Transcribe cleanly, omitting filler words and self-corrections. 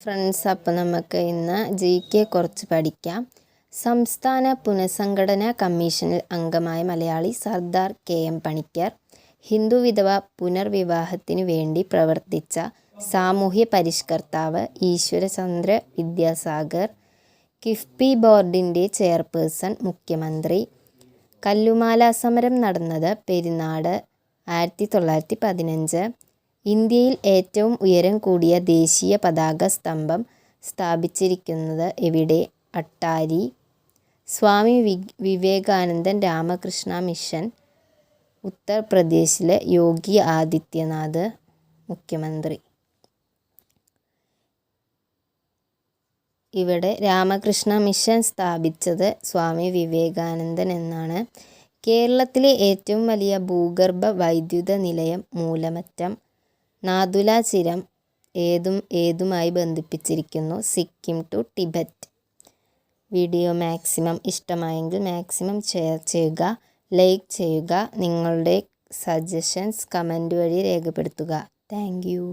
Friends, അപ്പോൾ നമുക്ക് ഇന്ന് GK കുറച്ച് പഠിക്കാം. സംസ്ഥാന പുനഃസംഘടനാ കമ്മീഷനിൽ അംഗമായ മലയാളി സർദാർ KM പണിക്കർ. ഹിന്ദു വിധവ പുനർവിവാഹത്തിനു വേണ്ടി പ്രവർത്തിച്ച സാമൂഹ്യ പരിഷ്കർത്താവ് ഈശ്വരചന്ദ്ര വിദ്യാസാഗർ. കിഫ്ബി ബോർഡിൻ്റെ ചെയർപേഴ്സൺ മുഖ്യമന്ത്രി. കല്ലുമാല സമരം നടന്നത് പെരിനാട് 1915. ഇന്ത്യയിൽ ഏറ്റവും ഉയരം കൂടിയ ദേശീയ പതാക സ്തംഭം സ്ഥാപിച്ചിരിക്കുന്നത് എവിടെ? അട്ടാരി. സ്വാമി വിവേകാനന്ദൻ രാമകൃഷ്ണ മിഷൻ ഉത്തർപ്രദേശിലെ യോഗി ആദിത്യനാഥ് മുഖ്യമന്ത്രി. ഇവിടെ രാമകൃഷ്ണ മിഷൻ സ്ഥാപിച്ചത് സ്വാമി വിവേകാനന്ദൻ എന്നാണ്. കേരളത്തിലെ ഏറ്റവും വലിയ ഭൂഗർഭ വൈദ്യുത നിലയം മൂലമറ്റം. നാഥുല ചുരം ഏതുമായി ബന്ധിപ്പിച്ചിരിക്കുന്നു? Sikkim to Tibet. Video maximum ഇഷ്ടമായെങ്കിൽ മാക്സിമം ഷെയർ ചെയ്യുക, ലൈക്ക് ചെയ്യുക. നിങ്ങളുടെ സജഷൻസ് കമൻറ്റ് വഴി രേഖപ്പെടുത്തുക. Thank U.